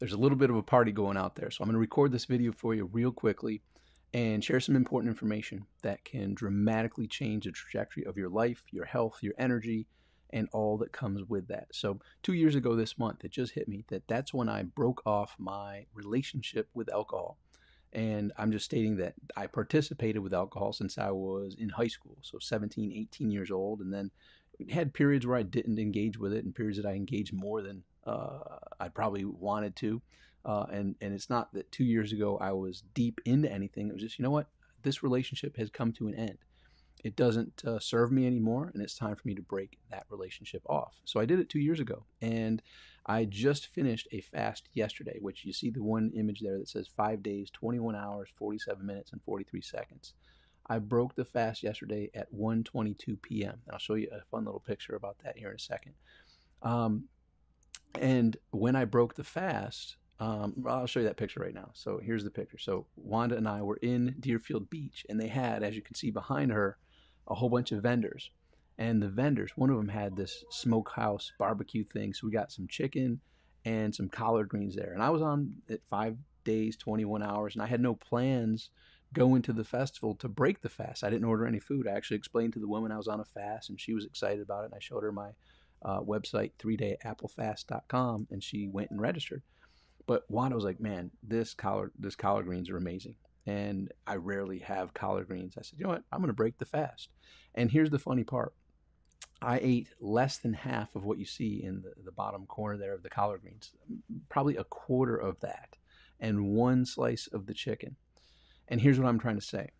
there's a little bit of a party going out there. So I'm going to record this video for you real quickly and share some important information that can dramatically change the trajectory of your life, your health, your energy, and all that comes with that. So 2 years ago this month, it just hit me that that's when I broke off my relationship with alcohol. And I'm just stating that I participated with alcohol since I was in high school, so 17, 18 years old, and then had periods where I didn't engage with it and periods that I engaged more than I probably wanted to. And it's not that 2 years ago I was deep into anything. It was just, you know what? This relationship has come to an end. It doesn't serve me anymore, and it's time for me to break that relationship off. So I did it 2 years ago, and I just finished a fast yesterday, which you see the one image there that says 5 days, 21 hours, 47 minutes, and 43 seconds. I broke the fast yesterday at 1:22 p.m. And I'll show you a fun little picture about that here in a second. And when I broke the fast, I'll show you that picture right now. So here's the picture. So Wanda and I were in Deerfield Beach, and they had, as you can see behind her, a whole bunch of vendors. And the vendors, one of them had this smokehouse barbecue thing. So we got some chicken and some collard greens there. And I was on it 5 days, 21 hours, and I had no plans going to the festival to break the fast. I didn't order any food. I actually explained to the woman I was on a fast, and she was excited about it. And I showed her my website, 3dayapplefast.com, and she went and registered. But Wanda was like, man, this collard greens are amazing. And I rarely have collard greens. I said, you know what? I'm going to break the fast. And here's the funny part. I ate less than half of what you see in the bottom corner there of the collard greens, probably a quarter of that, and one slice of the chicken. And here's what I'm trying to say.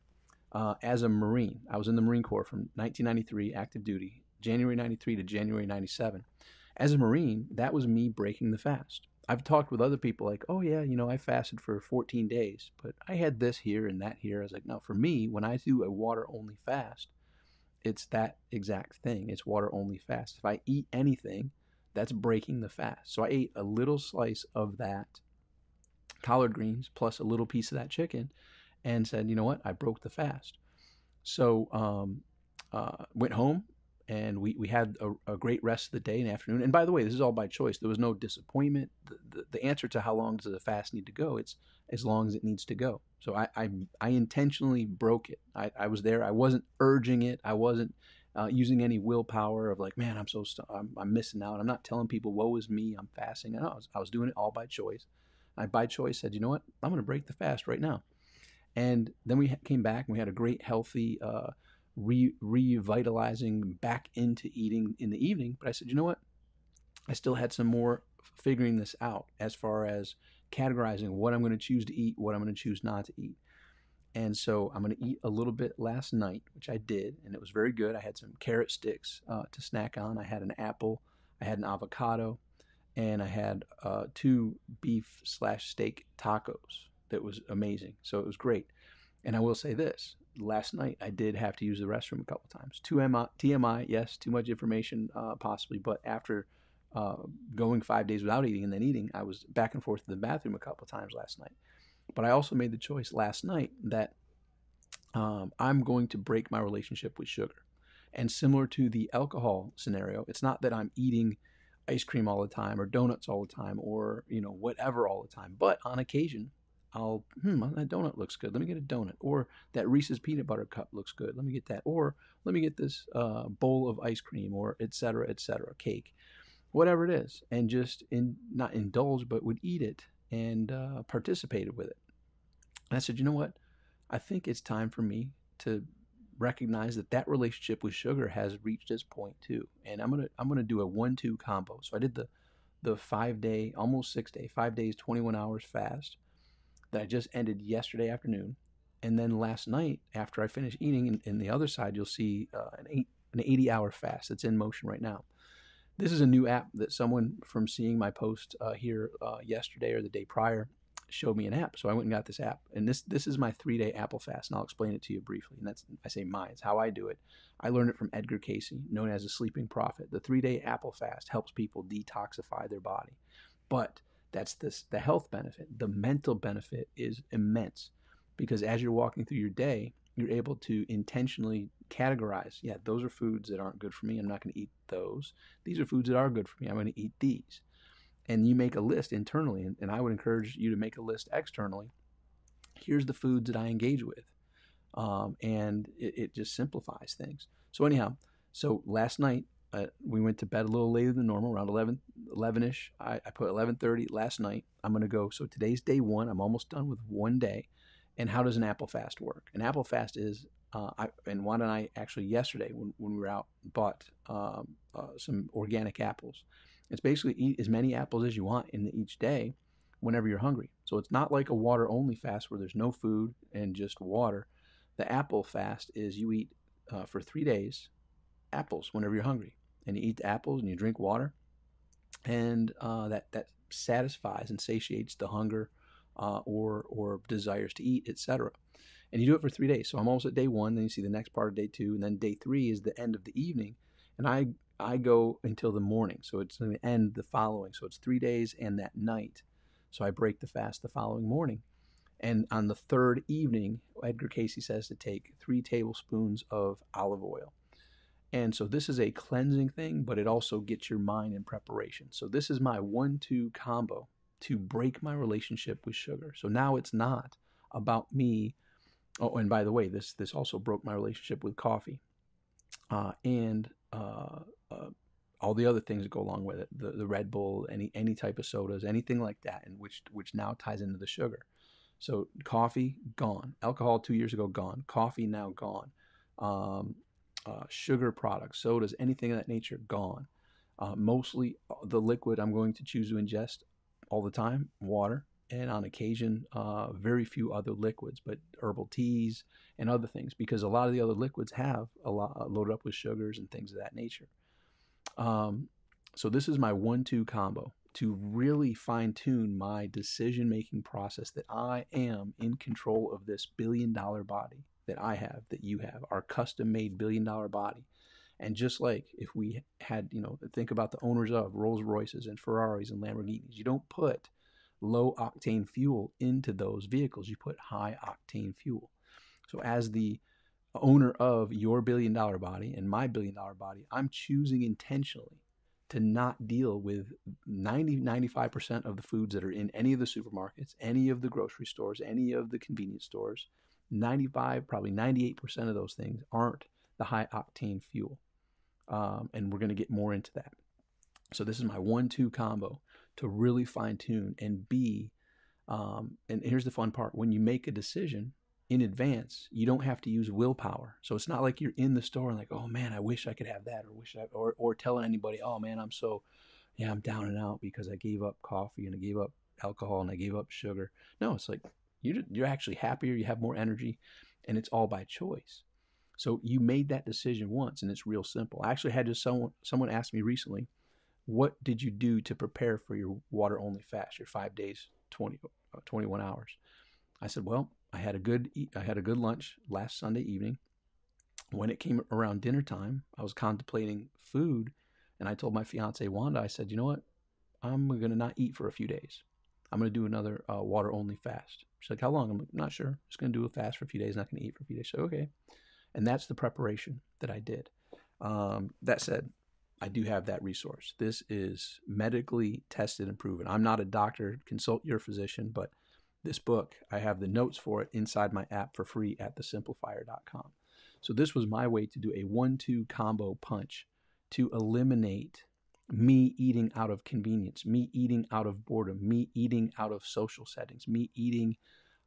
As a Marine, I was in the Marine Corps from 1993, active duty, January 93 to January 97. As a Marine, that was me breaking the fast. I've talked with other people like, oh yeah, you know, I fasted for 14 days, but I had this here and that here. I was like, no, for me, when I do a water only fast, it's that exact thing. It's water only fast. If I eat anything, that's breaking the fast. So I ate a little slice of that collard greens plus a little piece of that chicken and said, you know what? I broke the fast. So went home, and we had a great rest of the day and afternoon. And by the way, this is all by choice. There was no disappointment. The answer to how long does the fast need to go, it's as long as it needs to go. So I intentionally broke it. I was there. I wasn't urging it. I wasn't using any willpower of like, man, I'm missing out. I'm not telling people, woe is me, I'm fasting. No, I was doing it all by choice. I, by choice, said, you know what? I'm going to break the fast right now. And then we came back and we had a great, healthy, revitalizing back into eating in the evening. But I said, you know what? I still had some more figuring this out as far as categorizing what I'm going to choose to eat, what I'm going to choose not to eat. And so I'm going to eat a little bit last night, which I did, and it was very good. I had some carrot sticks to snack on. I had an apple, I had an avocado, and I had 2 beef/steak tacos. That was amazing. So it was great. And I will say this. Last night, I did have to use the restroom a couple times. TMI, yes, too much information possibly, but after going 5 days without eating and then eating, I was back and forth to the bathroom a couple times last night. But I also made the choice last night that I'm going to break my relationship with sugar. And similar to the alcohol scenario, it's not that I'm eating ice cream all the time or donuts all the time or, you know, whatever all the time. But on occasion, that donut looks good. Let me get a donut. Or that Reese's peanut butter cup looks good. Let me get that. Or let me get this bowl of ice cream, or et cetera, cake, whatever it is. And just not indulge, but would eat it and participated with it. And I said, you know what? I think it's time for me to recognize that relationship with sugar has reached its point too. And I'm gonna do a 1-2 combo. So I did the 5 day, almost 6 day, 5 days, 21 hours fast that I just ended yesterday afternoon. And then last night, after I finished eating, in the other side, you'll see an 80-hour fast that's in motion right now. This is a new app that someone from seeing my post here yesterday or the day prior showed me an app. So I went and got this app. And this is my 3-day apple fast. And I'll explain it to you briefly. And I say mine. It's how I do it. I learned it from Edgar Cayce, known as the sleeping prophet. The 3-day apple fast helps people detoxify their body. But that's the health benefit. The mental benefit is immense because as you're walking through your day, you're able to intentionally categorize, yeah, those are foods that aren't good for me. I'm not going to eat those. These are foods that are good for me. I'm going to eat these. and you make a list internally, and I would encourage you to make a list externally. Here's the foods that I engage with, and it just simplifies things. So anyhow, so last night we went to bed a little later than normal, around 11ish. I put 11:30 last night. I'm gonna go. So today's day one. I'm almost done with one day. And how does an apple fast work? An apple fast is, and Juan and I actually yesterday when we were out bought some organic apples. It's basically eat as many apples as you want in each day whenever you're hungry. So it's not like a water only fast where there's no food and just water. The apple fast is you eat for 3 days apples whenever you're hungry, and you eat the apples and you drink water, and that satisfies and satiates the hunger or desires to eat, etc. And you do it for 3 days. So I'm almost at day one. Then you see the next part of day two, and then day three is the end of the evening, and I go until the morning. So it's going to end the following. So it's 3 days and that night. So I break the fast the following morning. And on the third evening, Edgar Cayce says to take 3 tablespoons of olive oil. And so this is a cleansing thing, but it also gets your mind in preparation. So this is my 1-2 combo to break my relationship with sugar. So now it's not about me. Oh, and by the way, this also broke my relationship with coffee, and all the other things that go along with it, the Red Bull, any type of sodas, anything like that, and which now ties into the sugar. So coffee gone, alcohol 2 years ago gone, coffee now gone, sugar products, sodas, anything of that nature gone. Mostly the liquid I'm going to choose to ingest all the time, water, and on occasion very few other liquids, but herbal teas and other things, because a lot of the other liquids have a lot loaded up with sugars and things of that nature. So this is my 1-2 combo to really fine tune my decision making process, that I am in control of this $1 billion body that I have, that you have, our custom made $1 billion body. And just like if we had, think about the owners of Rolls Royces and Ferraris and Lamborghinis, you don't put low octane fuel into those vehicles, you put high octane fuel. So as the owner of your $1 billion body and my $1 billion body, I'm choosing intentionally to not deal with 95% of the foods that are in any of the supermarkets, any of the grocery stores, any of the convenience stores. 95, probably 98% of those things aren't the high octane fuel. And we're going to get more into that. So this is my 1-2 combo to really fine tune and be, and here's the fun part: when you make a decision in advance, you don't have to use willpower. So it's not like you're in the store and like, oh man, I wish I could have that, or telling anybody, oh man, I'm down and out because I gave up coffee and I gave up alcohol and I gave up sugar. No, it's like you're actually happier, you have more energy, and it's all by choice. So you made that decision once, and it's real simple. I actually had just someone asked me recently, what did you do to prepare for your water only fast, your 5 days, 21 hours? I said, well, I had a good lunch last Sunday evening. When it came around dinner time, I was contemplating food, and I told my fiance Wanda, I said, you know what? I'm going to not eat for a few days. I'm going to do another water only fast. She's like, how long? I'm like, not sure. Just going to do a fast for a few days, not going to eat for a few days. So, okay. And that's the preparation that I did. That said, I do have that resource. This is medically tested and proven. I'm not a doctor. Consult your physician, but this book, I have the notes for it inside my app for free at thesimplifier.com. So this was my way to do a 1-2 combo punch to eliminate me eating out of convenience, me eating out of boredom, me eating out of social settings, me eating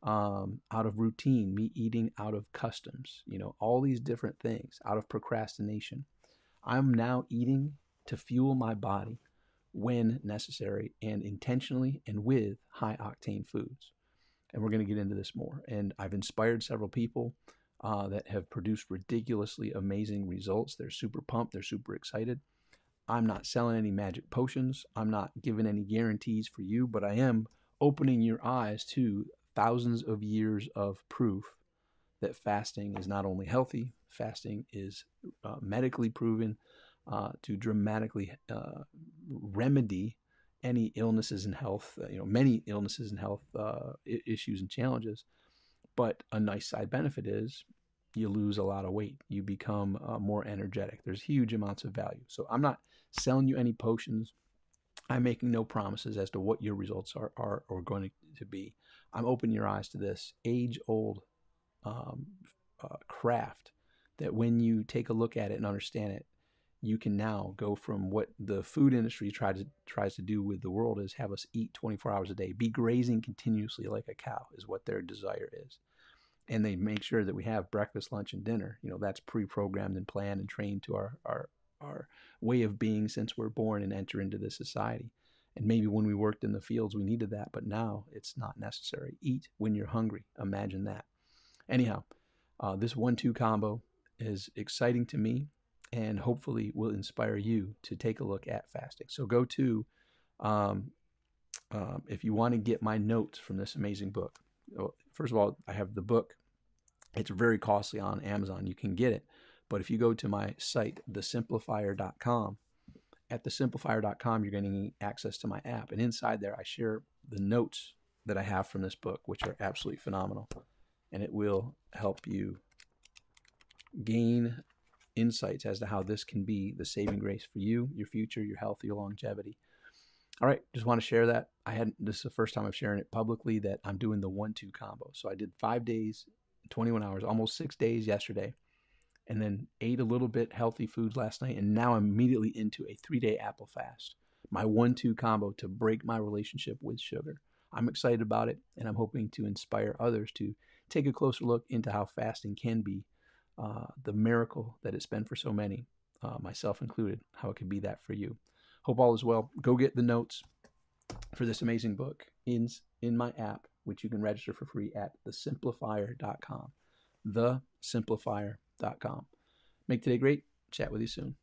out of routine, me eating out of customs, all these different things, out of procrastination. I'm now eating to fuel my body when necessary, and intentionally, and with high octane foods. And we're going to get into this more. And I've inspired several people that have produced ridiculously amazing results. They're super pumped. They're super excited. I'm not selling any magic potions. I'm not giving any guarantees for you, but I am opening your eyes to thousands of years of proof that fasting is not only healthy, fasting is medically proven to dramatically remedy any illnesses in health, many illnesses in health issues and challenges. But a nice side benefit is you lose a lot of weight. You become more energetic. There's huge amounts of value. So I'm not selling you any potions. I'm making no promises as to what your results are going to be. I'm opening your eyes to this age old um, craft that when you take a look at it and understand it, you can now go from what the food industry tries to do with the world is have us eat 24 hours a day, be grazing continuously like a cow is what their desire is. And they make sure that we have breakfast, lunch, and dinner. That's pre-programmed and planned and trained to our way of being since we're born and enter into this society. And maybe when we worked in the fields, we needed that, but now it's not necessary. Eat when you're hungry. Imagine that. Anyhow, this 1-2 combo is exciting to me and hopefully will inspire you to take a look at fasting. So go to, um, if you want to get my notes from this amazing book. First of all, I have the book. It's very costly on Amazon. You can get it. But if you go to my site, thesimplifier.com, at thesimplifier.com, you're getting access to my app. And inside there, I share the notes that I have from this book, which are absolutely phenomenal. And it will help you gain insights as to how this can be the saving grace for you, your future, your health, your longevity. All right, just want to share that. This is the first time I'm sharing it publicly that I'm doing the 1-2 combo. So I did 5 days, 21 hours, almost 6 days yesterday, and then ate a little bit healthy food last night, and now I'm immediately into a 3-day apple fast. My 1-2 combo to break my relationship with sugar. I'm excited about it, and I'm hoping to inspire others to take a closer look into how fasting can be the miracle that it's been for so many, myself included, how it could be that for you. Hope all is well. Go get the notes for this amazing book in my app, which you can register for free at thesimplifier.com. Thesimplifier.com. Make today great. Chat with you soon.